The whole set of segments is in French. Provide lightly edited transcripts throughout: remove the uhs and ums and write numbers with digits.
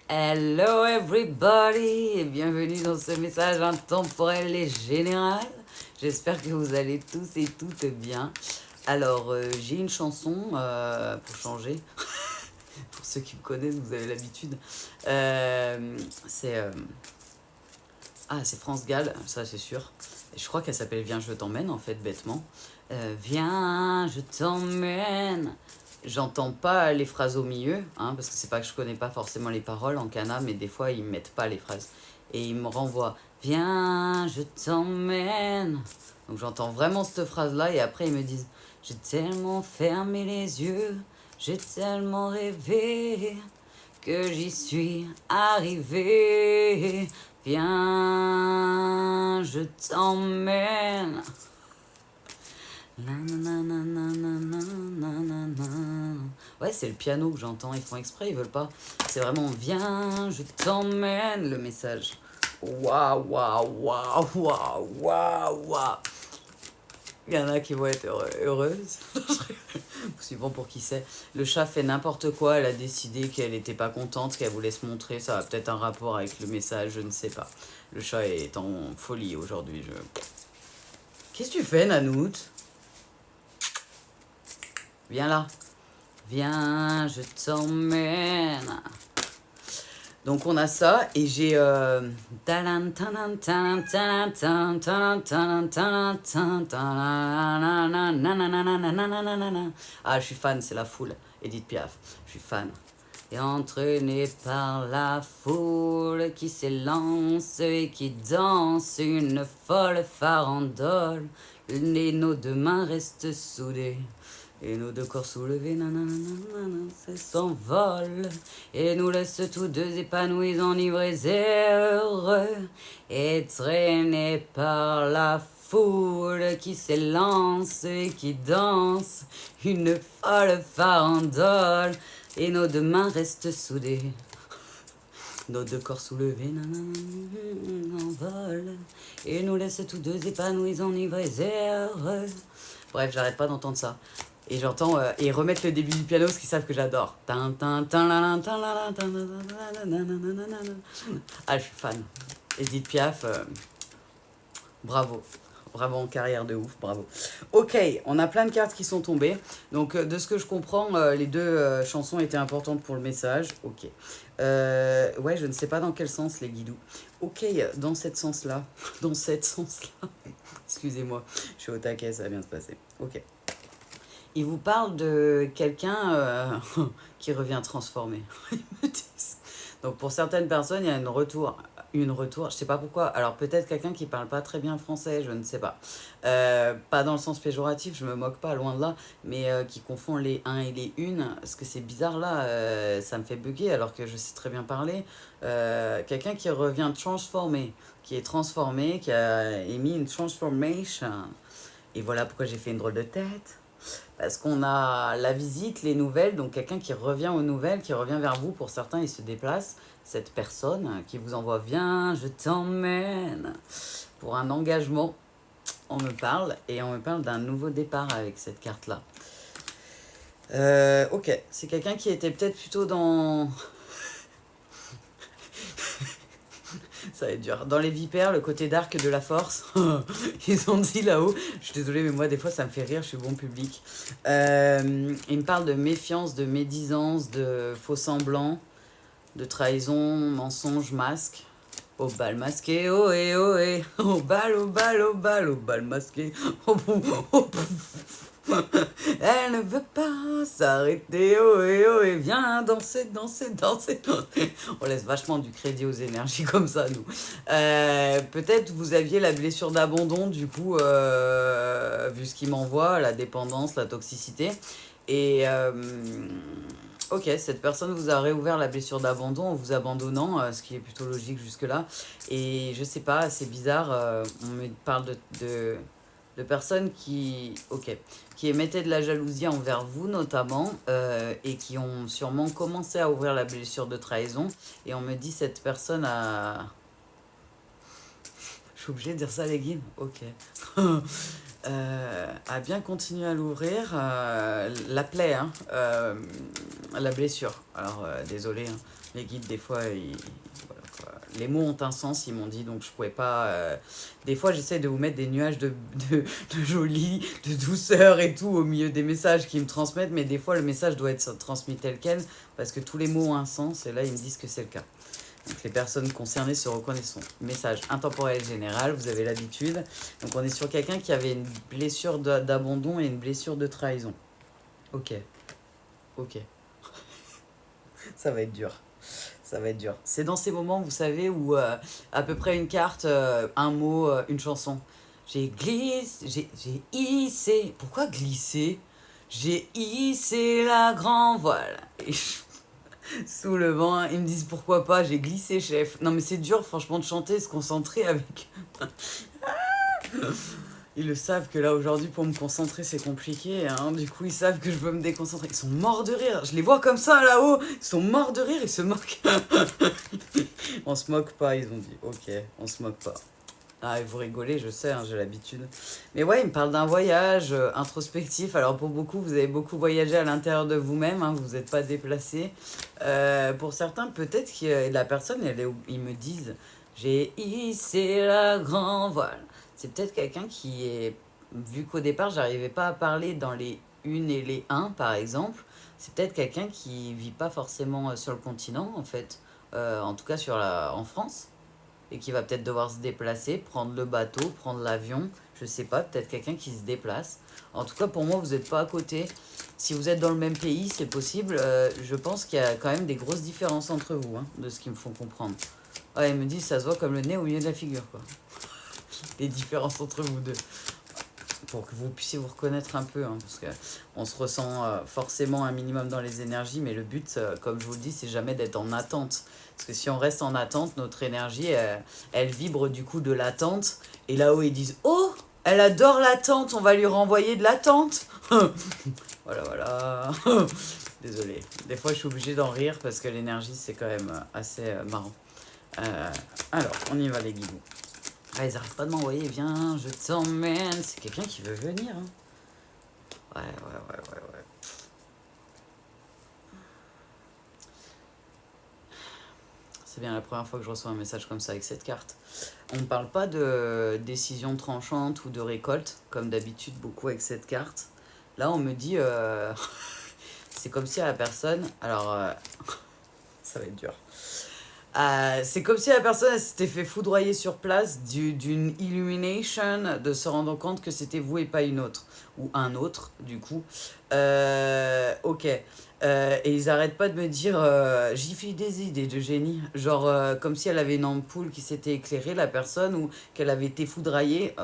Hello everybody et bienvenue dans ce message intemporel et général. J'espère que vous allez tous et toutes bien. Alors, j'ai une chanson pour changer. Pour ceux qui me connaissent, vous avez l'habitude. C'est c'est France Gall, ça c'est sûr. Et je crois qu'elle s'appelle Viens, je t'emmène en fait, bêtement. Viens, je t'emmène. J'entends pas les phrases au milieu, hein, parce que c'est pas que je connais pas forcément les paroles en cana, mais des fois ils mettent pas les phrases. Et ils me renvoient Viens, je t'emmène. Donc j'entends vraiment cette phrase-là, et après ils me disent J'ai tellement fermé les yeux, j'ai tellement rêvé que j'y suis arrivé. Viens, je t'emmène. Ouais, c'est le piano que j'entends. Ils font exprès, ils veulent pas. C'est vraiment viens, je t'emmène le message. Waouh, waouh, waouh, waouh, waouh, waouh. Il y en a qui vont être heureuses. Suivant pour qui c'est. Le chat fait n'importe quoi. Elle a décidé qu'elle n'était pas contente, qu'elle voulait se montrer. Ça a peut-être un rapport avec le message, je ne sais pas. Le chat est en folie aujourd'hui. Qu'est-ce que tu fais, Nanoute? Viens là. Viens, je t'emmène. Donc on a ça et j'ai ah je suis fan, c'est la foule. Edith Piaf, je suis fan. Et entraîné par la foule qui s'élance et qui danse une folle farandole, nos deux mains restent soudées. Et nos deux corps soulevés, nanana, s'envolent et nous laisse tous deux épanouis, enivrés et heureux, et traînés par la foule qui s'élance et qui danse une folle farandole, et nos deux mains restent soudées. Nos deux corps soulevés, envolent et nous laisse tous deux épanouis, enivrés et heureux. Bref, j'arrête pas d'entendre ça. Et j'entends et remettre le début du piano, parce qu'ils savent que j'adore. Ah, je suis fan. Edith Piaf, bravo. Bravo, en carrière de ouf, bravo. Ok, on a plein de cartes qui sont tombées. Donc, de ce que je comprends, les deux chansons étaient importantes pour le message. Ok. Ouais, je ne sais pas dans quel sens, les guidous. Ok, dans cet sens-là. Dans cet sens-là. Excusez-moi, je suis au taquet, ça va bien se passer. Ok. Il vous parle de quelqu'un qui revient transformé. Donc pour certaines personnes, il y a une retour, je sais pas pourquoi. Alors peut-être quelqu'un qui parle pas très bien français, je ne sais pas. Pas dans le sens péjoratif, je me moque pas, loin de là, mais qui confond les uns et les unes, parce que c'est bizarre là, ça me fait bugger alors que je sais très bien parler. Quelqu'un qui revient transformé, qui est transformé, qui a émis une transformation. Et voilà pourquoi j'ai fait une drôle de tête. Parce qu'on a la visite, les nouvelles, donc quelqu'un qui revient aux nouvelles, qui revient vers vous. Pour certains, il se déplace. Cette personne qui vous envoie, viens, je t'emmène. Pour un engagement, on me parle. Et on me parle d'un nouveau départ avec cette carte-là. Ok, c'est quelqu'un qui était peut-être plutôt dans... Ça va être dur. Dans les vipères, le côté dark de la force, ils ont dit là-haut. Je suis désolée, mais moi, des fois, ça me fait rire, je suis bon public. Il me parle de méfiance, de médisance, de faux semblants, de trahison, mensonge, masque. Au bal masqué, oh et oh et, au bal, au bal, au bal, au bal masqué, oh, oh, oh, elle ne veut pas s'arrêter, oh et viens danser, danser, danser, danser. On laisse vachement du crédit aux énergies comme ça, nous. Peut-être vous aviez la blessure d'abandon, du coup, vu ce qu'il m'envoie, la dépendance, la toxicité. Et ok, cette personne vous a réouvert la blessure d'abandon en vous abandonnant, ce qui est plutôt logique jusque-là. Et je sais pas, c'est bizarre, on me parle de personnes qui émettaient de la jalousie envers vous notamment, et qui ont sûrement commencé à ouvrir la blessure de trahison. Et on me dit cette personne a... suis obligée de dire ça, les guides. Ok. A bien continué à l'ouvrir. La plaie, hein, la blessure. Alors, désolé, hein, les guides, des fois, voilà, quoi. Les mots ont un sens, ils m'ont dit, donc je pouvais pas... Des fois, j'essaie de vous mettre des nuages de jolie, de douceur et tout au milieu des messages qu'ils me transmettent, mais des fois, le message doit être transmis tel quel, parce que tous les mots ont un sens, et là, ils me disent que c'est le cas. Donc les personnes concernées se reconnaissent. Message intemporel général, vous avez l'habitude. Donc on est sur quelqu'un qui avait une blessure d'abandon et une blessure de trahison. Ok, ok. Ça va être dur. Ça va être dur. C'est dans ces moments, vous savez, où à peu près une carte, un mot, une chanson. J'ai glissé, j'ai hissé. Pourquoi glisser? J'ai hissé la grand voile. Et sous le vent, ils me disent pourquoi pas, j'ai glissé, chef. Non, mais c'est dur, franchement, de chanter, se concentrer avec. Ils le savent que là, aujourd'hui, pour me concentrer, c'est compliqué. Hein. Du coup, ils savent que je veux me déconcentrer. Ils sont morts de rire. Je les vois comme ça, là-haut. Ils sont morts de rire, ils se moquent. On se moque pas, ils ont dit. Ok, on se moque pas. Ah, et vous rigolez, je sais, hein, j'ai l'habitude. Mais ouais, il me parle d'un voyage introspectif. Alors pour beaucoup, vous avez beaucoup voyagé à l'intérieur de vous-même, hein, vous n'êtes pas déplacé. Pour certains, peut-être que la personne, ils me disent, j'ai hissé la grand voile. C'est peut-être quelqu'un qui est, vu qu'au départ, j'arrivais pas à parler dans les une et les un, par exemple, c'est peut-être quelqu'un qui vit pas forcément sur le continent, en fait. En tout cas en France et qui va peut-être devoir se déplacer, prendre le bateau, prendre l'avion, je sais pas, peut-être quelqu'un qui se déplace. En tout cas, pour moi, vous n'êtes pas à côté. Si vous êtes dans le même pays, c'est possible. Je pense qu'il y a quand même des grosses différences entre vous, hein, de ce qu'ils me font comprendre. Ouais, ils me disent, ça se voit comme le nez au milieu de la figure, quoi. Les différences entre vous deux. Pour que vous puissiez vous reconnaître un peu, hein, parce qu'on se ressent forcément un minimum dans les énergies, mais le but, comme je vous le dis, c'est jamais d'être en attente. Parce que si on reste en attente, notre énergie, elle vibre du coup de l'attente. Et là-haut, ils disent, oh, elle adore l'attente, on va lui renvoyer de l'attente. Voilà, voilà. Désolée. Des fois, je suis obligée d'en rire parce que l'énergie, c'est quand même assez marrant. Alors, on y va les guidoux. Ah, ils arrêtent pas de m'envoyer, viens, je t'emmène. C'est quelqu'un qui veut venir. Hein. Ouais. C'est bien la première fois que je reçois un message comme ça avec cette carte. On ne parle pas de décision tranchante ou de récolte, comme d'habitude beaucoup avec cette carte. Là, on me dit... c'est comme si à la personne... Alors, ça va être dur. C'est comme si la personne elle s'était fait foudroyer sur place d'une illumination, de se rendre compte que c'était vous et pas une autre, ou un autre, du coup. Ok. Et ils arrêtent pas de me dire, j'y fais des idées de génie. Genre, comme si elle avait une ampoule qui s'était éclairée, la personne, ou qu'elle avait été foudroyée.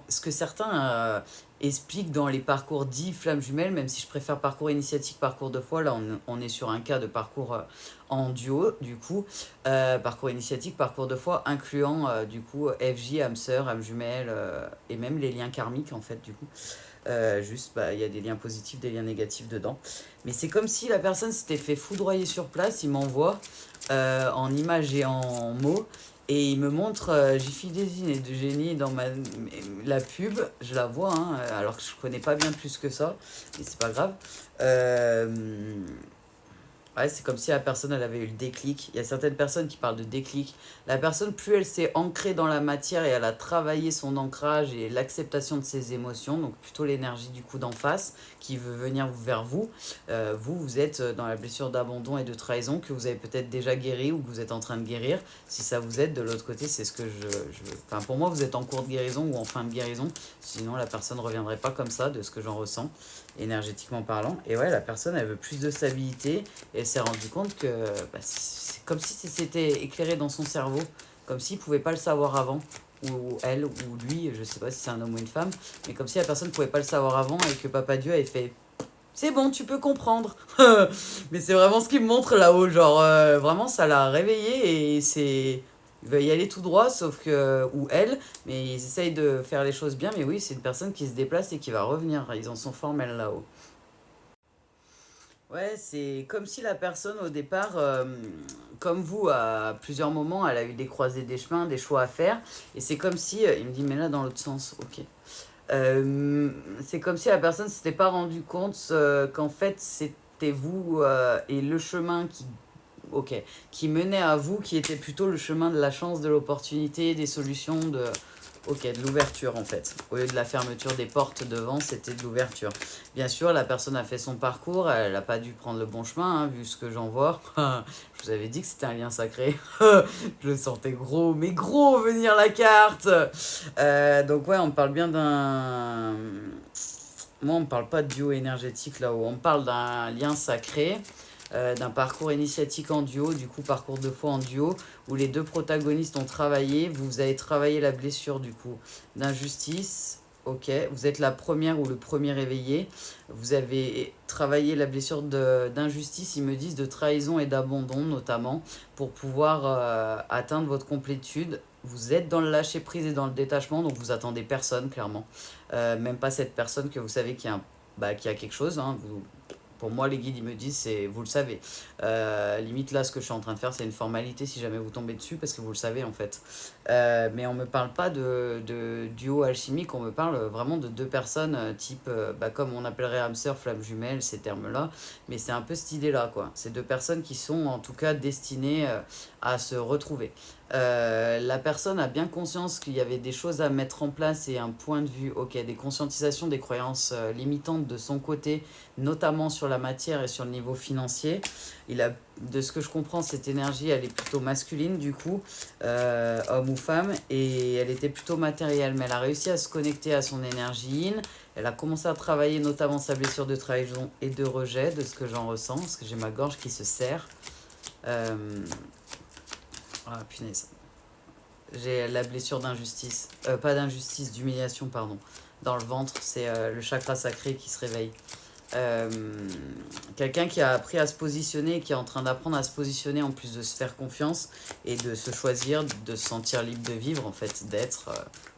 Ce que certains expliquent dans les parcours dits flammes jumelles, même si je préfère parcours initiatique, parcours de foi. Là, on est sur un cas de parcours en duo, du coup. Parcours initiatique, parcours de foi, incluant, du coup, FJ, âme sœur, âme jumelle, et même les liens karmiques, en fait, du coup. Juste, il y a des liens positifs, des liens négatifs dedans. Mais c'est comme si la personne s'était fait foudroyer sur place, il m'envoie en images et en mots, et il me montre Jiffy Desine et de génie dans la pub, je la vois, hein, alors que je connais pas bien plus que ça, mais c'est pas grave. Ouais, c'est comme si la personne, elle avait eu le déclic. Il y a certaines personnes qui parlent de déclic. La personne, plus elle s'est ancrée dans la matière et elle a travaillé son ancrage et l'acceptation de ses émotions, donc plutôt l'énergie du coup d'en face qui veut venir vers vous. Vous êtes dans la blessure d'abandon et de trahison que vous avez peut-être déjà guéri ou que vous êtes en train de guérir. Si ça vous aide, de l'autre côté, c'est ce que Enfin, pour moi, vous êtes en cours de guérison ou en fin de guérison. Sinon, la personne ne reviendrait pas comme ça, de ce que j'en ressens, énergétiquement parlant. Et ouais, la personne, elle veut plus de stabilité. Et elle s'est rendu compte que c'est comme si c'était éclairé dans son cerveau, comme s'il ne pouvait pas le savoir avant, ou elle, ou lui, je ne sais pas si c'est un homme ou une femme, mais comme si la personne ne pouvait pas le savoir avant et que Papa Dieu avait fait « C'est bon, tu peux comprendre !» Mais c'est vraiment ce qu'il me montre là-haut, genre vraiment ça l'a réveillé et c'est... Il va y aller tout droit, sauf que... Ou elle, mais ils essayent de faire les choses bien, mais oui, c'est une personne qui se déplace et qui va revenir, ils en sont formels là-haut. Ouais, c'est comme si la personne au départ, comme vous, à plusieurs moments, elle a eu des croisées des chemins, des choix à faire. Et c'est comme si, il me dit, mais là dans l'autre sens, ok. Euh, c'est comme si la personne s'était pas rendu compte qu'en fait c'était vous et le chemin ok, qui menait à vous, qui était plutôt le chemin de la chance, de l'opportunité, des solutions, ok, de l'ouverture en fait. Au lieu de la fermeture des portes devant, c'était de l'ouverture. Bien sûr, la personne a fait son parcours, elle n'a pas dû prendre le bon chemin, hein, vu ce que j'en vois. Je vous avais dit que c'était un lien sacré. Je le sentais gros, mais gros venir la carte. Donc ouais, on parle bien d'un... Moi, on ne parle pas de duo énergétique là-haut. On parle d'un lien sacré, d'un parcours initiatique en duo, du coup parcours de foi en duo, où les deux protagonistes ont travaillé. Vous avez travaillé la blessure du coup d'injustice. Ok, vous êtes la première ou le premier éveillé. Vous avez travaillé la blessure d'injustice, ils me disent, de trahison et d'abandon notamment, pour pouvoir atteindre votre complétude. Vous êtes dans le lâcher prise et dans le détachement, donc vous attendez personne, clairement. Même pas cette personne que vous savez qui a quelque chose. Hein. Pour moi, les guides, ils me disent, vous le savez. Limite, là, ce que je suis en train de faire, c'est une formalité si jamais vous tombez dessus, parce que vous le savez, en fait. Mais on me parle pas de duo alchimique, on me parle vraiment de deux personnes, type, comme on appellerait âme sœur, flamme jumelle, ces termes-là. Mais c'est un peu cette idée-là, quoi. C'est deux personnes qui sont, en tout cas, destinées à se retrouver. La personne a bien conscience qu'il y avait des choses à mettre en place et un point de vue, ok, des conscientisations, des croyances limitantes de son côté, notamment sur la matière et sur le niveau financier. De ce que je comprends, cette énergie, elle est plutôt masculine du coup, homme ou femme, et elle était plutôt matérielle, mais elle a réussi à se connecter à son énergie yin. Elle a commencé à travailler notamment sa blessure de trahison et de rejet, de ce que j'en ressens, parce que j'ai ma gorge qui se serre. Euh, Ah, punaise. J'ai la blessure d'injustice. Pas d'injustice, d'humiliation, pardon. Dans le ventre, c'est le chakra sacré qui se réveille. Euh, Quelqu'un qui a appris à se positionner, qui est en train d'apprendre à se positionner en plus de se faire confiance et de se choisir, de se sentir libre de vivre, en fait, d'être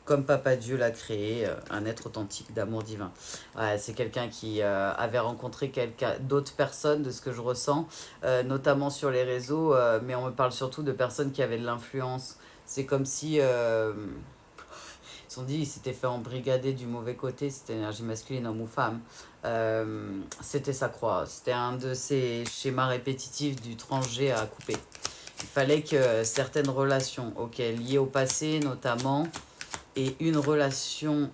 comme Papa Dieu l'a créé, un être authentique d'amour divin. Ouais, c'est quelqu'un qui avait rencontré d'autres personnes, de ce que je ressens, notamment sur les réseaux, mais on me parle surtout de personnes qui avaient de l'influence. C'est comme si ils se sont dit, ils s'étaient fait embrigader du mauvais côté, c'était énergie masculine, homme ou femme. C'était sa croix. C'était un de ces schémas répétitifs du tranché à couper. Il fallait que certaines relations, ok, liées au passé notamment, et une relation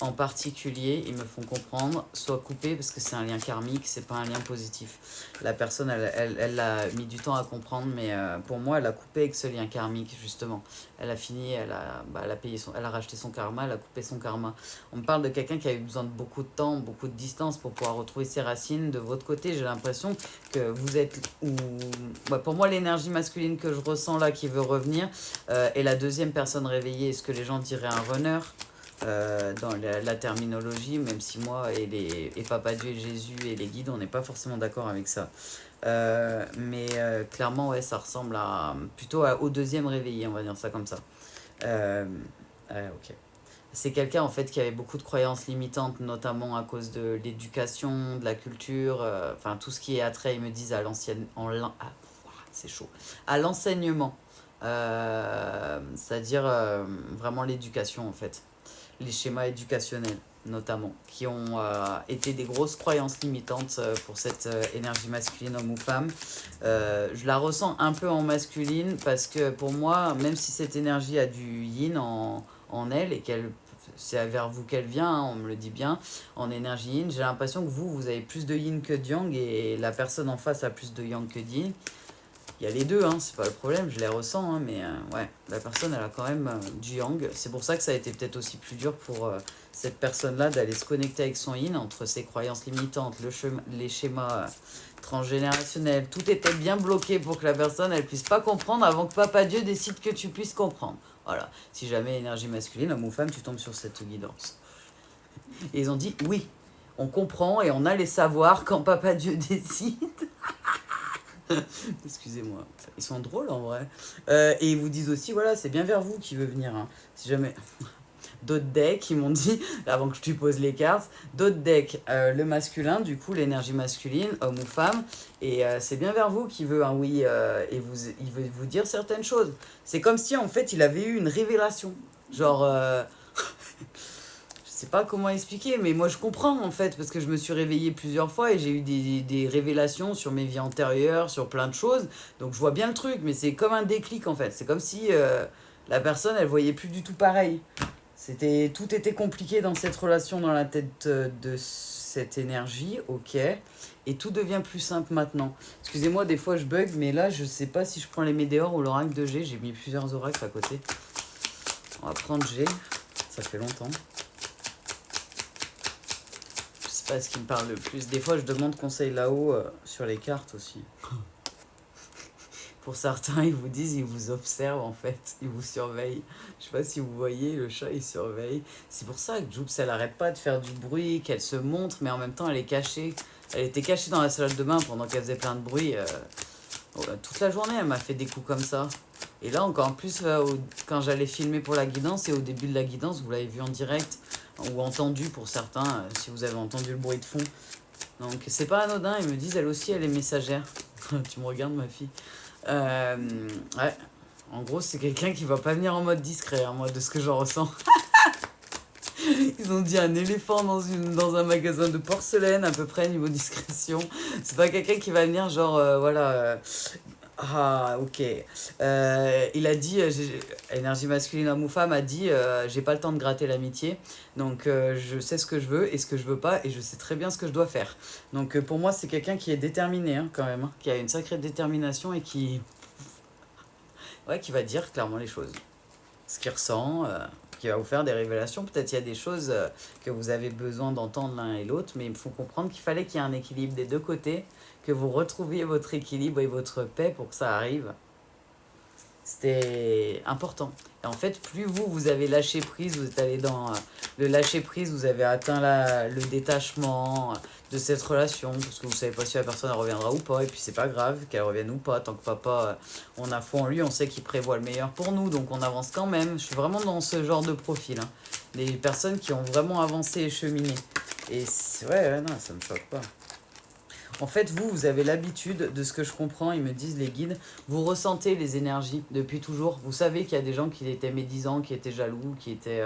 en particulier, ils me font comprendre, soit coupé parce que c'est un lien karmique, c'est pas un lien positif. La personne, elle a mis du temps à comprendre, mais pour moi, elle a coupé avec ce lien karmique, justement. Elle a fini, elle a payé elle a racheté son karma, elle a coupé son karma. On me parle de quelqu'un qui a eu besoin de beaucoup de temps, beaucoup de distance pour pouvoir retrouver ses racines. De votre côté, j'ai l'impression que vous êtes... pour moi, l'énergie masculine que je ressens là, qui veut revenir, est la deuxième personne réveillée, est-ce que les gens diraient un runner dans la terminologie, même si moi et Papa Dieu et Jésus et les guides, on n'est pas forcément d'accord avec ça. Mais clairement, ouais, ça ressemble plutôt au deuxième réveillé, on va dire ça comme ça. Euh, ok. C'est quelqu'un en fait qui avait beaucoup de croyances limitantes, notamment à cause de l'éducation, de la culture, enfin tout ce qui est attrait, ils me disent à l'ancienne, c'est chaud, à l'enseignement, c'est-à-dire vraiment l'éducation en fait, les schémas éducationnels notamment, qui ont été des grosses croyances limitantes pour cette énergie masculine, homme ou femme. Je la ressens un peu en masculine parce que pour moi, même si cette énergie a du yin en elle et qu'elle c'est vers vous qu'elle vient, hein, on me le dit bien, en énergie yin, j'ai l'impression que vous avez plus de yin que de yang et la personne en face a plus de yang que de yin. Il y a les deux, hein, c'est pas le problème, je les ressens, hein, mais ouais, la personne, elle a quand même du yang. C'est pour ça que ça a été peut-être aussi plus dur pour cette personne-là d'aller se connecter avec son yin, entre ses croyances limitantes, les schémas transgénérationnels. Tout était bien bloqué pour que la personne, elle puisse pas comprendre avant que Papa Dieu décide que tu puisses comprendre. Voilà, si jamais énergie masculine, homme ou femme, tu tombes sur cette guidance. Et ils ont dit, oui, on comprend et on a les savoirs quand Papa Dieu décide. Excusez-moi. Ils sont drôles en vrai. Et ils vous disent aussi, voilà, c'est bien vers vous qui veut venir. Hein. Si jamais. D'autres decks, ils m'ont dit, avant que je te pose les cartes, d'autres decks, le masculin, du coup, l'énergie masculine, homme ou femme, et c'est bien vers vous qui veut un oui, et il veut vous dire certaines choses. C'est comme si, en fait, il avait eu une révélation. Genre, je sais pas comment expliquer, mais moi je comprends en fait, parce que je me suis réveillée plusieurs fois et j'ai eu des révélations sur mes vies antérieures, sur plein de choses. Donc je vois bien le truc, mais c'est comme un déclic en fait. C'est comme si la personne, elle voyait plus du tout pareil. Tout était compliqué dans cette relation, dans la tête de cette énergie, ok. Et tout devient plus simple maintenant. Excusez-moi, des fois je bug, mais là je sais pas si je prends les Médéors ou l'oracle de G. J'ai mis plusieurs oracles à côté. On va prendre G, ça fait longtemps. Je sais pas ce qui me parle le plus. Des fois, je demande conseil là-haut sur les cartes aussi. Pour certains, ils vous disent, ils vous observent en fait, ils vous surveillent. Je sais pas si vous voyez, le chat il surveille. C'est pour ça que Joops, elle arrête pas de faire du bruit, qu'elle se montre, mais en même temps elle est cachée. Elle était cachée dans la salle de bain pendant qu'elle faisait plein de bruit. Toute la journée, elle m'a fait des coups comme ça. Et là, encore en plus, quand j'allais filmer pour la guidance, et au début de la guidance, vous l'avez vu en direct, ou entendu pour certains, si vous avez entendu le bruit de fond. Donc c'est pas anodin, ils me disent, elle aussi, elle est messagère. Tu me regardes, ma fille. Ouais, en gros, c'est quelqu'un qui va pas venir en mode discret, hein, moi, de ce que j'en ressens. Ils ont dit un éléphant dans un magasin de porcelaine, à peu près, niveau discrétion. C'est pas quelqu'un qui va venir, genre, voilà. Ah, ok. Il a dit, énergie masculine homme ou femme, a dit, j'ai pas le temps de gratter l'amitié, donc je sais ce que je veux et ce que je veux pas, et je sais très bien ce que je dois faire. Donc pour moi, c'est quelqu'un qui est déterminé, hein, quand même, hein, qui a une sacrée détermination et ouais, qui va dire clairement les choses. Ce qu'il ressent, qui va vous faire des révélations. Peut-être il y a des choses que vous avez besoin d'entendre l'un et l'autre, mais il faut comprendre qu'il fallait qu'il y ait un équilibre des deux côtés, que vous retrouviez votre équilibre et votre paix pour que ça arrive. C'était important. Et en fait, plus vous avez lâché prise, vous êtes allé dans le lâcher prise, vous avez atteint le détachement de cette relation, parce que vous savez pas si la personne elle reviendra ou pas, et puis c'est pas grave qu'elle revienne ou pas, tant que papa, on a foi en lui, on sait qu'il prévoit le meilleur pour nous, donc on avance quand même. Je suis vraiment dans ce genre de profil, hein. Des personnes qui ont vraiment avancé et cheminé. Et ouais, non, ça me choque pas. En fait, vous avez l'habitude, de ce que je comprends, ils me disent les guides, vous ressentez les énergies depuis toujours. Vous savez qu'il y a des gens qui étaient médisants, qui étaient jaloux, qui étaient,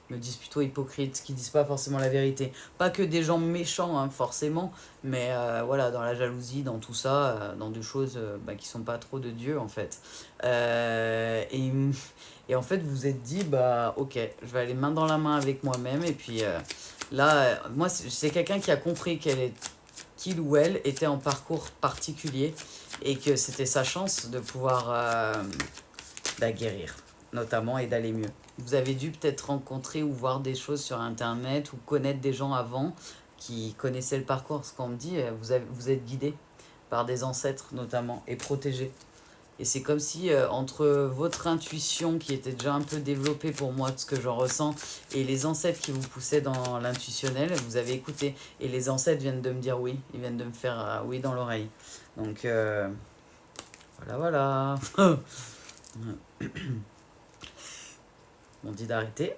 me disent plutôt hypocrites, qui disent pas forcément la vérité. Pas que des gens méchants, hein, forcément, mais voilà, dans la jalousie, dans tout ça, dans des choses qui sont pas trop de Dieu, en fait. Et en fait, vous vous êtes dit, bah ok, je vais aller main dans la main avec moi-même, et puis là, moi, c'est quelqu'un qui a compris qu'il ou elle était en parcours particulier et que c'était sa chance de pouvoir guérir, notamment, et d'aller mieux. Vous avez dû peut-être rencontrer ou voir des choses sur Internet ou connaître des gens avant qui connaissaient le parcours. Ce qu'on me dit, vous êtes guidé par des ancêtres notamment et protégé. Et c'est comme si entre votre intuition qui était déjà un peu développée pour moi, de ce que j'en ressens, et les ancêtres qui vous poussaient dans l'intuitionnel, vous avez écouté. Et les ancêtres viennent de me dire oui, ils viennent de me faire oui dans l'oreille. Donc voilà. On dit d'arrêter.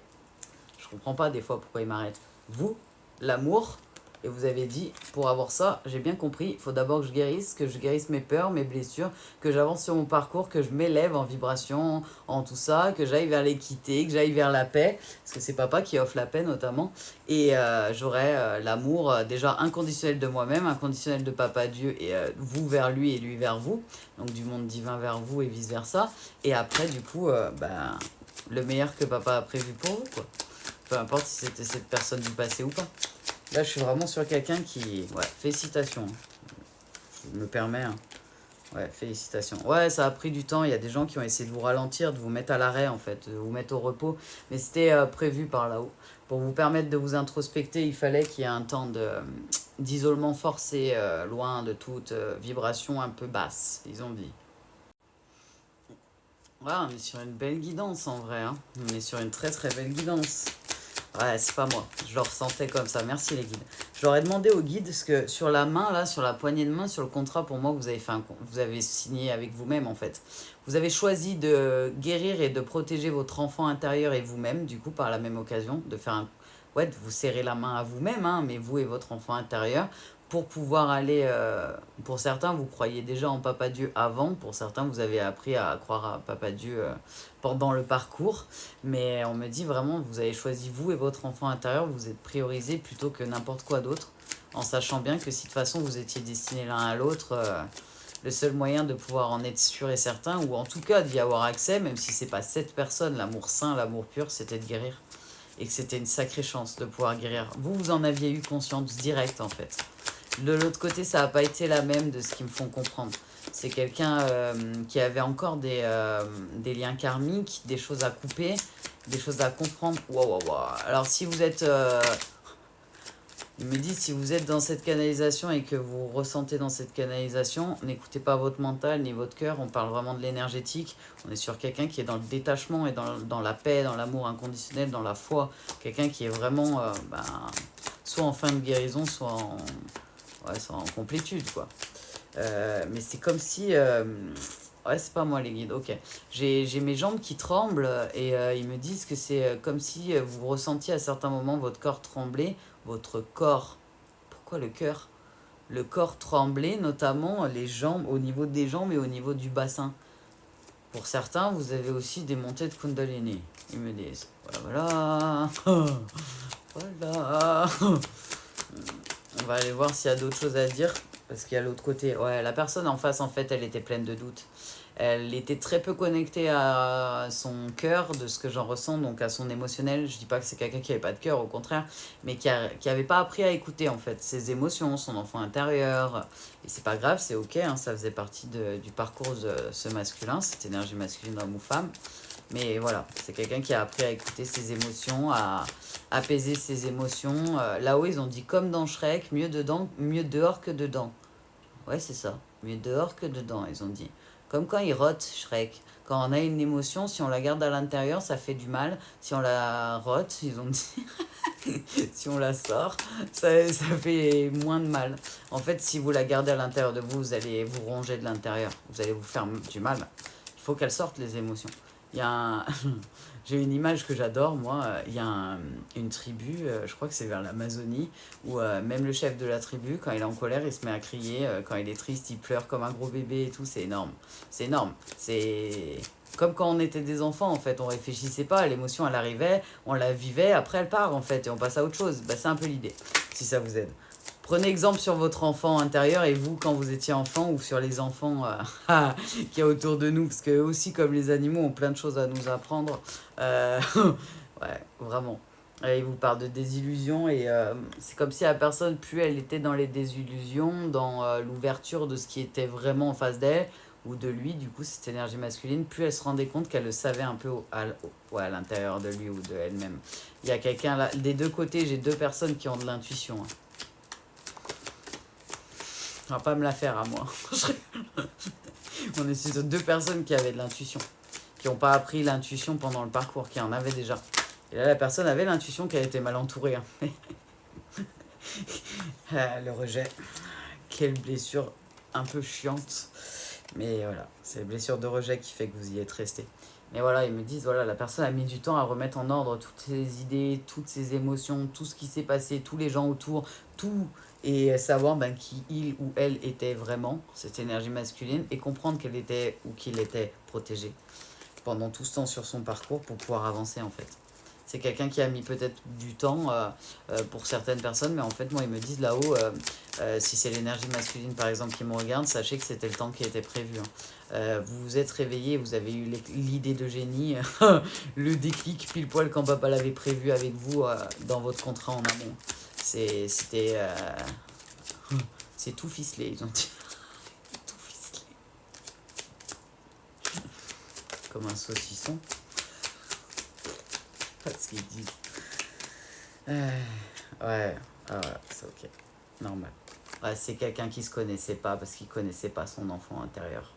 Je comprends pas des fois pourquoi ils m'arrêtent. Vous, l'amour, et vous avez dit, pour avoir ça, j'ai bien compris, il faut d'abord que je guérisse mes peurs, mes blessures, que j'avance sur mon parcours, que je m'élève en vibration, en tout ça, que j'aille vers l'équité, que j'aille vers la paix, parce que c'est papa qui offre la paix notamment, et j'aurai l'amour déjà inconditionnel de moi-même, inconditionnel de papa Dieu, et vous vers lui et lui vers vous, donc du monde divin vers vous et vice-versa, et après du coup, le meilleur que papa a prévu pour vous, quoi. Peu importe si c'était cette personne du passé ou pas. Là, je suis vraiment sur quelqu'un qui... Ouais, félicitations. Je me permets. Hein. Ouais, félicitations. Ouais, ça a pris du temps. Il y a des gens qui ont essayé de vous ralentir, de vous mettre à l'arrêt, en fait, de vous mettre au repos. Mais c'était prévu par là-haut. Pour vous permettre de vous introspecter, il fallait qu'il y ait un temps d'isolement forcé, loin de toute vibration un peu basse, ils ont dit. Ouais, on est sur une belle guidance, en vrai. Hein. On est sur une très très belle guidance. Ouais, c'est pas moi. Je le ressentais comme ça. Merci les guides. Je leur ai demandé aux guides, parce que sur la main, là, sur la poignée de main, sur le contrat, pour moi, vous avez vous avez signé avec vous-même, en fait. Vous avez choisi de guérir et de protéger votre enfant intérieur et vous-même, du coup, par la même occasion, de faire un... Ouais, de vous serrer la main à vous-même, hein, mais vous et votre enfant intérieur, pour pouvoir aller... pour certains, vous croyez déjà en Papa Dieu avant. Pour certains, vous avez appris à croire à Papa Dieu pendant le parcours. Mais on me dit vraiment, vous avez choisi vous et votre enfant intérieur, vous êtes priorisé plutôt que n'importe quoi d'autre, en sachant bien que si de toute façon vous étiez destinés l'un à l'autre, le seul moyen de pouvoir en être sûr et certain, ou en tout cas d'y avoir accès, même si c'est pas cette personne, l'amour saint, l'amour pur, c'était de guérir. Et que c'était une sacrée chance de pouvoir guérir. Vous, vous en aviez eu conscience directe en fait. De l'autre côté, ça n'a pas été la même de ce qu'ils me font comprendre. C'est quelqu'un qui avait encore des liens karmiques, des choses à couper, des choses à comprendre. Waouh, waouh, waouh. Alors, si vous êtes... il me dit, si vous êtes dans cette canalisation et que vous ressentez dans cette canalisation, n'écoutez pas votre mental ni votre cœur. On parle vraiment de l'énergétique. On est sur quelqu'un qui est dans le détachement et dans la paix, dans l'amour inconditionnel, dans la foi. Quelqu'un qui est vraiment soit en fin de guérison, ouais, soit en complétude, quoi. Mais c'est comme si... ouais, c'est pas moi les guides, ok. J'ai mes jambes qui tremblent et ils me disent que c'est comme si vous ressentiez à certains moments votre corps trembler, votre corps. Pourquoi le cœur? Le corps trembler, notamment les jambes, au niveau des jambes et au niveau du bassin. Pour certains, vous avez aussi des montées de Kundalini. Ils me disent, voilà, voilà. Voilà. On va aller voir s'il y a d'autres choses à dire. Parce qu'il y a l'autre côté. Ouais, la personne en face, en fait, elle était pleine de doutes. Elle était très peu connectée à son cœur, de ce que j'en ressens, donc à son émotionnel. Je dis pas que c'est quelqu'un qui avait pas de cœur, au contraire, mais qui avait pas appris à écouter, en fait, ses émotions, son enfant intérieur. Et c'est pas grave, c'est ok, hein, ça faisait partie du parcours de ce masculin, cette énergie masculine homme ou femme. Mais voilà, c'est quelqu'un qui a appris à écouter ses émotions, à apaiser ses émotions. Là-haut, ils ont dit comme dans Shrek, mieux dehors que dedans. Ouais, c'est ça. Mieux dehors que dedans, ils ont dit. Comme quand il rote, Shrek. Quand on a une émotion, si on la garde à l'intérieur, ça fait du mal. Si on la rote, ils ont dit, si on la sort, ça fait moins de mal. En fait, si vous la gardez à l'intérieur de vous, vous allez vous ronger de l'intérieur. Vous allez vous faire du mal. Il faut qu'elles sortent, les émotions. Il y a un... J'ai une image que j'adore, moi. Il y a une tribu, je crois que c'est vers l'Amazonie, où même le chef de la tribu, quand il est en colère, il se met à crier. Quand il est triste, il pleure comme un gros bébé et tout. C'est énorme. C'est énorme. C'est comme quand on était des enfants, en fait. On réfléchissait pas, l'émotion, elle arrivait, on la vivait, après elle part, en fait, et on passe à autre chose. Bah, c'est un peu l'idée, si ça vous aide. Prenez exemple sur votre enfant intérieur et vous quand vous étiez enfant ou sur les enfants qu'il y a autour de nous. Parce que aussi comme les animaux ont plein de choses à nous apprendre. Ouais, vraiment. Il vous parle de désillusion et c'est comme si la personne, plus elle était dans les désillusions, dans l'ouverture de ce qui était vraiment en face d'elle ou de lui, du coup cette énergie masculine, plus elle se rendait compte qu'elle le savait un peu ouais, à l'intérieur de lui ou de elle-même. Il y a quelqu'un là, des deux côtés, j'ai deux personnes qui ont de l'intuition. Hein. On va pas me la faire à moi. On est sur deux personnes qui avaient de l'intuition, qui n'ont pas appris l'intuition pendant le parcours, qui en avaient déjà. Et là, la personne avait l'intuition qu'elle était mal entourée. Hein. Le rejet. Quelle blessure un peu chiante. Mais voilà, c'est la blessure de rejet qui fait que vous y êtes resté. Mais voilà, ils me disent, voilà, la personne a mis du temps à remettre en ordre toutes ses idées, toutes ses émotions, tout ce qui s'est passé, tous les gens autour, tout, et savoir qui il ou elle était vraiment, cette énergie masculine, et comprendre qu'elle était ou qu'il était protégé pendant tout ce temps sur son parcours pour pouvoir avancer en fait. C'est quelqu'un qui a mis peut-être du temps pour certaines personnes, mais en fait, moi, ils me disent là-haut, si c'est l'énergie masculine, par exemple, qui me regarde, sachez que c'était le temps qui était prévu. Hein. Vous vous êtes réveillé, vous avez eu l'idée de génie, le déclic pile poil quand papa l'avait prévu avec vous dans votre contrat en amont. C'était... c'est tout ficelé, ils ont dit. Tout ficelé. Comme un saucisson. Ce qu'ils disent. Ouais, c'est ok. Normal. Ouais, c'est quelqu'un qui se connaissait pas parce qu'il connaissait pas son enfant intérieur.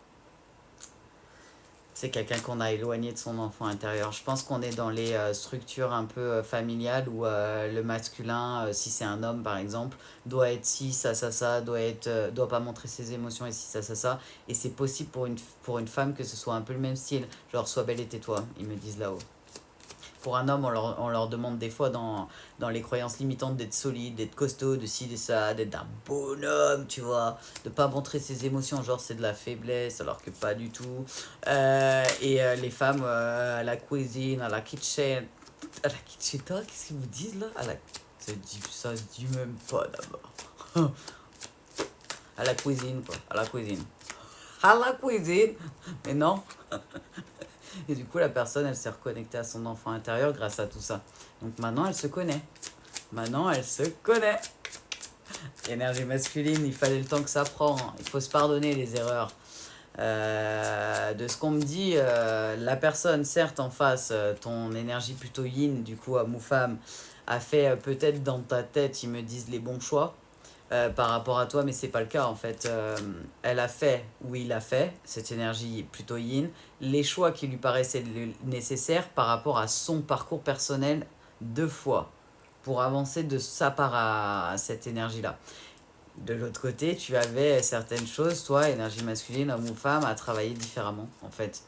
C'est quelqu'un qu'on a éloigné de son enfant intérieur. Je pense qu'on est dans les structures un peu familiales où le masculin, si c'est un homme par exemple, doit être ci, ça, doit pas montrer ses émotions et si, ça. Et c'est possible pour une femme que ce soit un peu le même style. Genre, sois belle et tais-toi, ils me disent là-haut. Pour un homme, on leur demande des fois dans les croyances limitantes d'être solide, d'être costaud, de ci, de ça, d'être un bonhomme, tu vois, de pas montrer ses émotions, genre c'est de la faiblesse, alors que pas du tout. Les femmes à la cuisine, à la kitcheta, qu'est-ce qu'ils vous disent là ça se dit même pas d'abord. À la cuisine, quoi, à la cuisine. À la cuisine, mais non. Et du coup, la personne, elle s'est reconnectée à son enfant intérieur grâce à tout ça. Donc maintenant, elle se connaît. Maintenant, elle se connaît. Énergie masculine, il fallait le temps que ça prend. Il faut se pardonner les erreurs. De ce qu'on me dit, la personne, certes, en face, ton énergie plutôt yin, du coup, à Moufam, a fait peut-être dans ta tête, ils me disent les bons choix. Par rapport à toi, mais c'est pas le cas en fait. Elle a fait, ou il a fait, cette énergie plutôt yin, les choix qui lui paraissaient nécessaires par rapport à son parcours personnel 2 fois pour avancer de sa part à cette énergie-là. De l'autre côté, tu avais certaines choses, toi, énergie masculine, homme ou femme, à travailler différemment en fait.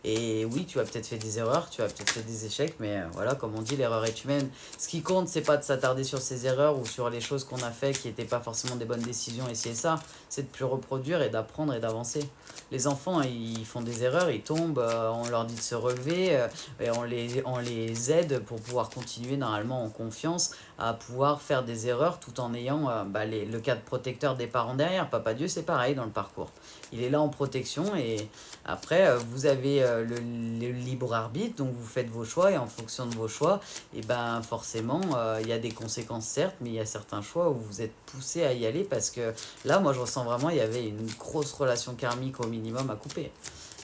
Et oui, tu as peut-être fait des erreurs, tu as peut-être fait des échecs, mais voilà, comme on dit, l'erreur est humaine. Ce qui compte, c'est pas de s'attarder sur ces erreurs ou sur les choses qu'on a fait qui n'étaient pas forcément des bonnes décisions, et c'est ça, c'est de plus reproduire et d'apprendre et d'avancer. Les enfants, ils font des erreurs, ils tombent, on leur dit de se relever, et on les aide pour pouvoir continuer normalement en confiance à pouvoir faire des erreurs tout en ayant le cadre protecteur des parents derrière. Papa Dieu, c'est pareil dans le parcours. Il est là en protection et après, vous avez le libre arbitre, donc vous faites vos choix et en fonction de vos choix, et ben forcément, il y a des conséquences certes, mais il y a certains choix où vous êtes poussé à y aller parce que là, moi, je ressens vraiment, il y avait une grosse relation karmique au minimum à couper.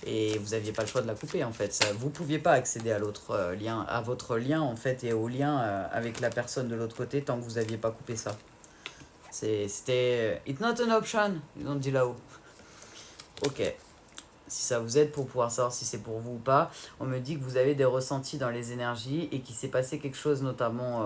Et vous n'aviez pas le choix de la couper en fait. Ça, vous ne pouviez pas accéder à l'autre lien, à votre lien en fait et au lien avec la personne de l'autre côté tant que vous n'aviez pas coupé ça. C'était It's not an option, ils ont dit là-haut. Ok. Si ça vous aide pour pouvoir savoir si c'est pour vous ou pas, on me dit que vous avez des ressentis dans les énergies et qu'il s'est passé quelque chose notamment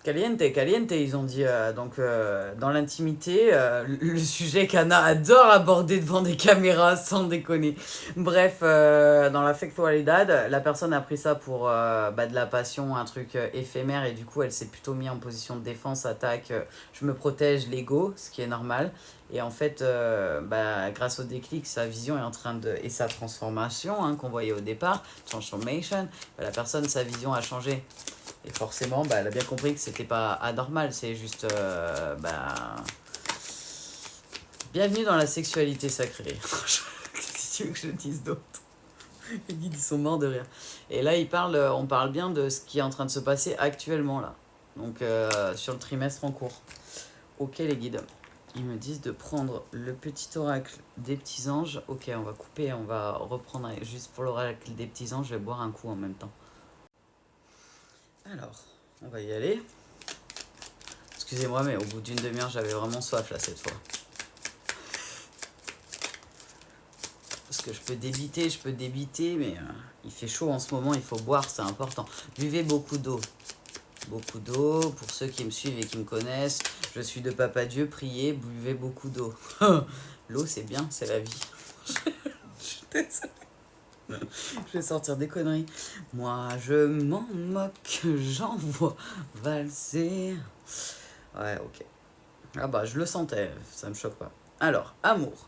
caliente, ils ont dit. Donc, dans l'intimité, le sujet qu'Anna adore aborder devant des caméras, sans déconner. Bref, dans la sexualidad, la personne a pris ça pour de la passion, un truc éphémère, et du coup, elle s'est plutôt mise en position de défense, attaque, je me protège, l'ego, ce qui est normal. Et en fait, grâce au déclic, sa vision est en train de. Et sa transformation, qu'on voyait au départ, transformation, la personne, sa vision a changé. Et forcément, elle a bien compris que c'était pas anormal, c'est juste. Bienvenue dans la sexualité sacrée. Si tu veux que je dise d'autres. Les guides, ils sont morts de rire. Et là, on parle bien de ce qui est en train de se passer actuellement, là. Donc, sur le trimestre en cours. Ok, les guides. Ils me disent de prendre le petit oracle des petits anges. Ok, on va couper, on va reprendre juste pour l'oracle des petits anges. Je vais boire un coup en même temps. Alors, on va y aller. Excusez-moi, mais au bout d'une demi-heure, j'avais vraiment soif là cette fois. Parce que je peux débiter, mais il fait chaud en ce moment, il faut boire, c'est important. Buvez beaucoup d'eau. Beaucoup d'eau, pour ceux qui me suivent et qui me connaissent, je suis de Papa Dieu, priez, buvez beaucoup d'eau. L'eau, c'est bien, c'est la vie. Je suis désolée. Je vais sortir des conneries. Moi, je m'en moque, j'en vois valser. Ouais, ok. Ah bah, je le sentais, ça me choque pas. Alors, amour.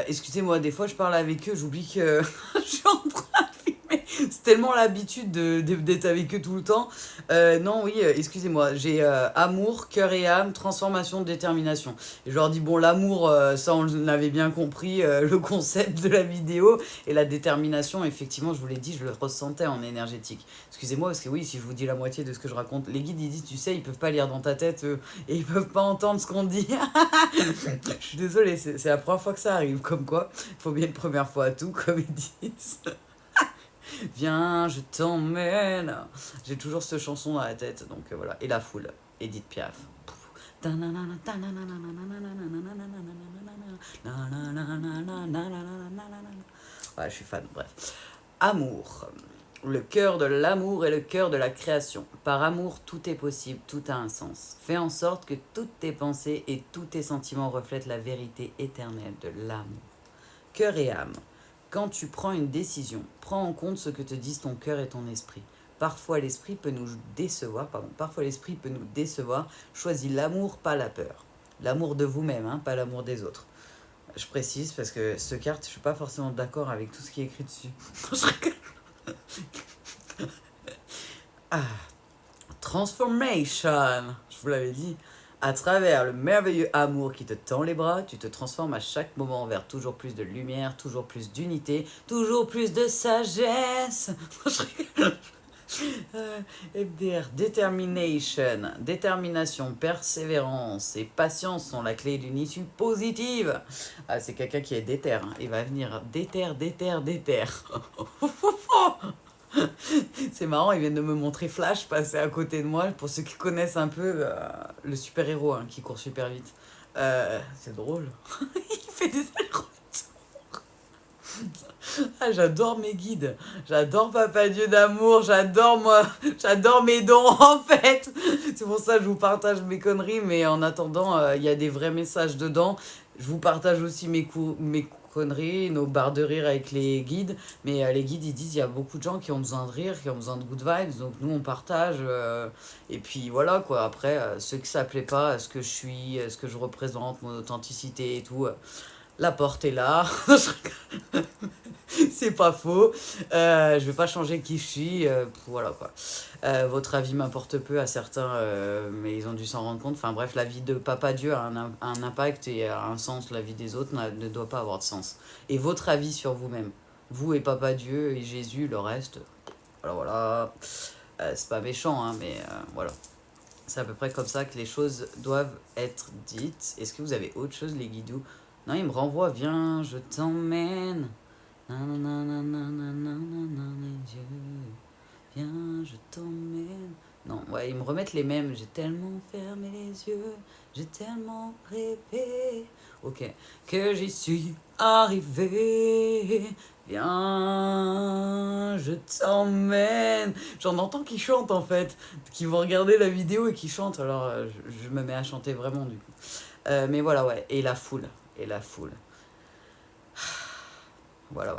Excusez-moi, des fois je parle avec eux, j'oublie que je suis en train de filmer. C'est tellement l'habitude d'être avec eux tout le temps. Non, oui, excusez-moi. J'ai amour, cœur et âme, transformation, détermination. Et je leur dis, bon, l'amour, ça on l'avait bien compris, le concept de la vidéo. Et la détermination, effectivement, je vous l'ai dit, je le ressentais en énergétique. Excusez-moi, parce que oui, si je vous dis la moitié de ce que je raconte, les guides, ils disent, tu sais, ils peuvent pas lire dans ta tête et ils peuvent pas entendre ce qu'on dit. Je suis désolée, c'est la première fois que ça arrive. Comme quoi, il faut bien une première fois à tout, comme ils disent. Viens, je t'emmène. J'ai toujours cette chanson dans la tête, donc voilà. Et la foule, Edith Piaf. Ouais, je suis fan, bref. Amour. Le cœur de l'amour est le cœur de la création. Par amour, tout est possible, tout a un sens. Fais en sorte que toutes tes pensées et tous tes sentiments reflètent la vérité éternelle de l'amour. Cœur et âme. Quand tu prends une décision, prends en compte ce que te disent ton cœur et ton esprit. Parfois l'esprit peut nous décevoir. Choisis l'amour, pas la peur. L'amour de vous-même, hein, pas l'amour des autres. Je précise parce que ce carte, je suis pas forcément d'accord avec tout ce qui est écrit dessus. Ah, transformation, je vous l'avais dit. À travers le merveilleux amour qui te tend les bras, tu te transformes à chaque moment vers toujours plus de lumière, toujours plus d'unité, toujours plus de sagesse. FDR, determination, détermination, persévérance et patience sont la clé d'une issue positive. Ah, c'est quelqu'un qui est déter, hein. Il va venir déter. C'est marrant, ils viennent de me montrer Flash passer à côté de moi, pour ceux qui connaissent un peu le super-héros, hein, qui court super vite. C'est drôle. Il fait des allers-retours. Ah, j'adore mes guides, j'adore Papa Dieu d'amour, j'adore mes dons en fait. C'est pour ça que je vous partage mes conneries, mais en attendant, il y a des vrais messages dedans. Je vous partage aussi mes conneries, nos barres de rire avec les guides. Mais les guides, ils disent il y a beaucoup de gens qui ont besoin de rire, qui ont besoin de good vibes. Donc nous, on partage. Et puis voilà quoi. Après, ceux que ça plaît pas, ce que je suis, ce que je représente, mon authenticité et tout, la porte est là. C'est pas faux. Je vais pas changer qui je suis. Voilà quoi. Votre avis m'importe peu à certains, mais ils ont dû s'en rendre compte. Enfin bref, la vie de Papa Dieu a un impact et a un sens. La vie des autres ne doit pas avoir de sens. Et votre avis sur vous-même. Vous et Papa Dieu et Jésus, le reste, voilà. C'est pas méchant, hein, mais voilà. C'est à peu près comme ça que les choses doivent être dites. Est-ce que vous avez autre chose, les guidous? Non, il me renvoie. Viens, je t'emmène. Viens, je t'emmène. Non, ouais, ils me remettent les mêmes. J'ai tellement fermé les yeux, j'ai tellement rêvé. Ok, que j'y suis arrivé. Viens, je t'emmène. J'en entends qui chantent en fait, qui vont regarder la vidéo et qui chantent. Alors je me mets à chanter vraiment du coup. Mais voilà, ouais, et la foule. Et la foule. Voilà.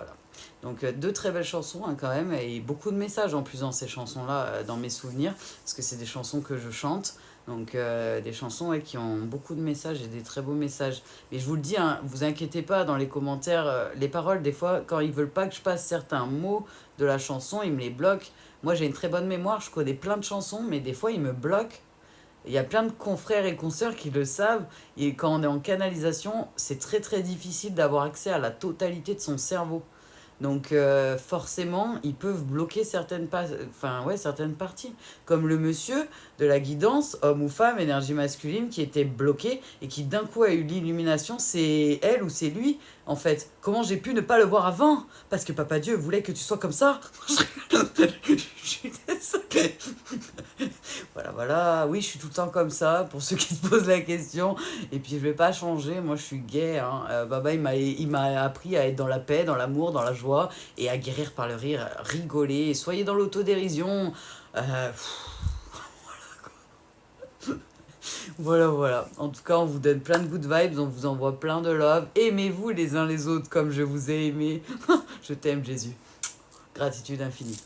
Donc deux très belles chansons hein, quand même, et beaucoup de messages en plus dans ces chansons-là, dans mes souvenirs, parce que c'est des chansons que je chante, donc des chansons ouais, qui ont beaucoup de messages et des très beaux messages. Mais je vous le dis, hein, vous inquiétez pas dans les commentaires, les paroles, des fois, quand ils veulent pas que je passe certains mots de la chanson, ils me les bloquent. Moi j'ai une très bonne mémoire, je connais plein de chansons, mais des fois ils me bloquent. Il y a plein de confrères et consoeurs qui le savent, et quand on est en canalisation, c'est très très difficile d'avoir accès à la totalité de son cerveau. Donc forcément, ils peuvent bloquer certaines parties. Comme le monsieur de la guidance, homme ou femme, énergie masculine, qui était bloqué et qui d'un coup a eu l'illumination, c'est elle ou c'est lui, en fait. Comment j'ai pu ne pas le voir avant? Parce que Papa Dieu voulait que tu sois comme ça. Je suis désolée. Voilà. Oui, je suis tout le temps comme ça, pour ceux qui se posent la question. Et puis, je vais pas changer. Moi, je suis gay. Hein. Baba, il m'a appris à être dans la paix, dans l'amour, dans la joie et à guérir par le rire, rigoler. Soyez dans l'autodérision. Voilà. En tout cas, on vous donne plein de good vibes, on vous envoie plein de love. Aimez-vous les uns les autres comme je vous ai aimé. Je t'aime, Jésus. Gratitude infinie.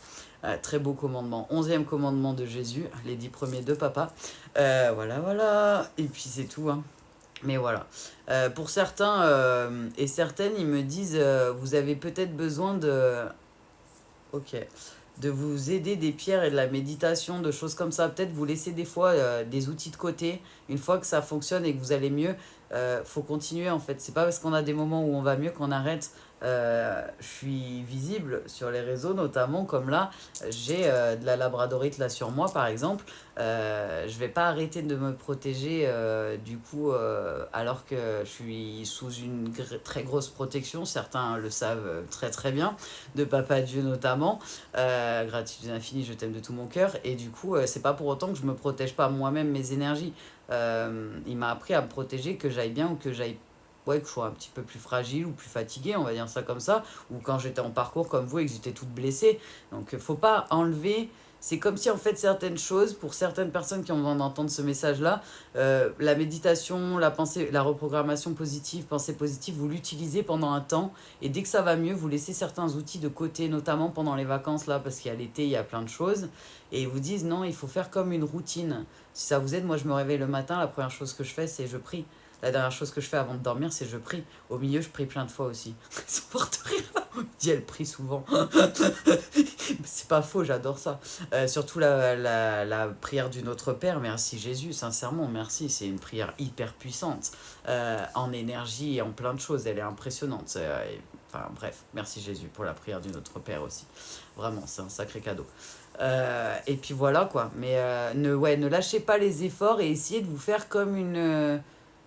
Très beau commandement. 11e commandement de Jésus, les 10 premiers de papa. Voilà. Et puis c'est tout. Hein. Mais voilà. Pour certains et certaines, ils me disent vous avez peut-être besoin de. Ok. De vous aider des pierres et de la méditation, de choses comme ça. Peut-être vous laisser des fois des outils de côté. Une fois que ça fonctionne et que vous allez mieux, faut continuer en fait. C'est pas parce qu'on a des moments où on va mieux qu'on arrête. Je suis visible sur les réseaux, notamment comme là, j'ai de la labradorite là sur moi par exemple. Je vais pas arrêter de me protéger du coup, alors que je suis sous une très grosse protection. Certains le savent très très bien, de Papa Dieu notamment. Gratitude infinie, je t'aime de tout mon cœur. Et du coup, c'est pas pour autant que je me protège pas moi-même mes énergies. Il m'a appris à me protéger, que j'aille bien ou que j'aille ouais, que je sois un petit peu plus fragile ou plus fatiguée, on va dire ça comme ça, ou quand j'étais en parcours comme vous et que j'étais toute blessée. Donc, faut pas enlever. C'est comme si en fait certaines choses, pour certaines personnes qui ont besoin d'entendre ce message-là, la méditation, la pensée, la reprogrammation positive, pensée positive, vous l'utilisez pendant un temps et dès que ça va mieux, vous laissez certains outils de côté, notamment pendant les vacances là, parce qu'il y a l'été, il y a plein de choses, et ils vous disent non, il faut faire comme une routine. Si ça vous aide, moi je me réveille le matin, la première chose que je fais, c'est je prie. La dernière chose que je fais avant de dormir, c'est je prie. Au milieu, je prie plein de fois aussi. Ils sont morts de rire. On dit, elle prie souvent. C'est pas faux, j'adore ça. Surtout la prière du Notre Père. Merci Jésus, sincèrement, merci. C'est une prière hyper puissante. En énergie et en plein de choses. Elle est impressionnante. Enfin bref, merci Jésus pour la prière du Notre Père aussi. Vraiment, c'est un sacré cadeau. Et puis voilà quoi. Mais ne lâchez pas les efforts et essayez de vous faire comme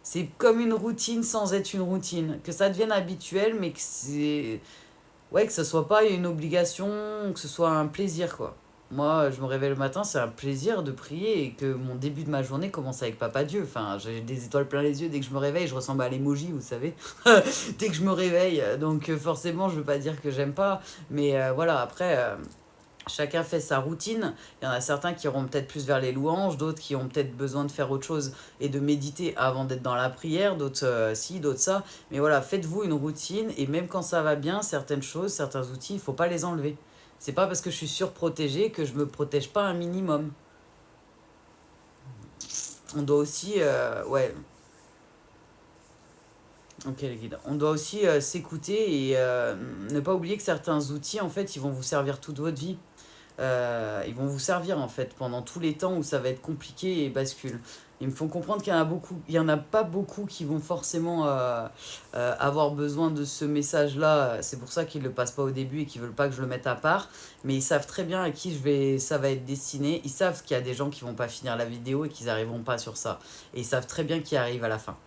c'est comme une routine sans être une routine. Que ça devienne habituel, mais que c'est. Ouais, que ce soit pas une obligation, que ce soit un plaisir quoi. Moi, je me réveille le matin, c'est un plaisir de prier et que mon début de ma journée commence avec Papa Dieu. Enfin, j'ai des étoiles plein les yeux dès que je me réveille, je ressemble à l'emoji, vous savez. Dès que je me réveille, donc forcément, je veux pas dire que j'aime pas, mais voilà, après. Chacun fait sa routine. Il y en a certains qui iront peut-être plus vers les louanges, d'autres qui ont peut-être besoin de faire autre chose et de méditer avant d'être dans la prière, d'autres si, d'autres ça. Mais voilà, faites-vous une routine et même quand ça va bien, certaines choses, certains outils, il ne faut pas les enlever. C'est pas parce que je suis surprotégée que je me protège pas un minimum. On doit aussi, ouais, ok les guides. On doit aussi s'écouter et ne pas oublier que certains outils, en fait, ils vont vous servir toute votre vie. Ils vont vous servir en fait pendant tous les temps où ça va être compliqué et bascule. Ils me font comprendre qu'il y en a beaucoup, il y en a pas beaucoup qui vont forcément avoir besoin de ce message-là. C'est pour ça qu'ils le passent pas au début et qu'ils veulent pas que je le mette à part. Mais ils savent très bien à qui ça va être destiné. Ils savent qu'il y a des gens qui vont pas finir la vidéo et qu'ils n'arriveront pas sur ça. Et ils savent très bien qui arrive à la fin.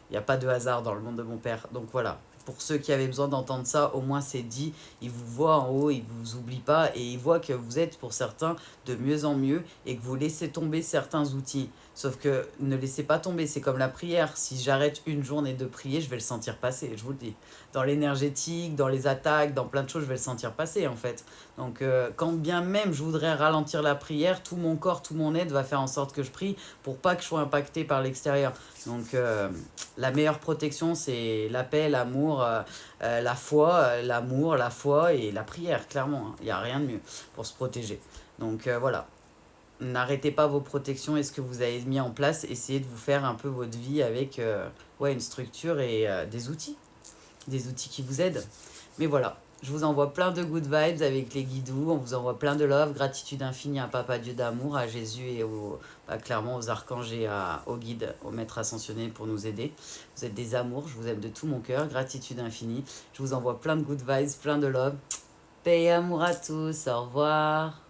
Il n'y a pas de hasard dans le monde de mon père. Donc voilà. Pour ceux qui avaient besoin d'entendre ça, au moins c'est dit. Ils vous voient en haut, ils vous oublient pas et ils voient que vous êtes pour certains de mieux en mieux et que vous laissez tomber certains outils. Sauf que ne laissez pas tomber, c'est comme la prière. Si j'arrête une journée de prier, je vais le sentir passer, je vous le dis. Dans l'énergétique, dans les attaques, dans plein de choses, je vais le sentir passer en fait. Donc quand bien même je voudrais ralentir la prière, tout mon corps, tout mon être va faire en sorte que je prie pour pas que je sois impacté par l'extérieur. Donc la meilleure protection, c'est la paix, l'amour, la foi, l'amour, la foi et la prière, clairement. Il n'y a rien de mieux pour se protéger. Donc voilà, n'arrêtez pas vos protections et ce que vous avez mis en place. Essayez de vous faire un peu votre vie avec ouais, une structure et des outils. Des outils qui vous aident. Mais voilà, je vous envoie plein de good vibes avec les guidous. On vous envoie plein de love, gratitude infinie à Papa Dieu d'amour, à Jésus et clairement aux archanges et aux guides, aux maîtres ascensionnés pour nous aider. Vous êtes des amours, je vous aime de tout mon cœur. Gratitude infinie. Je vous envoie plein de good vibes, plein de love. Paix et amour à tous. Au revoir.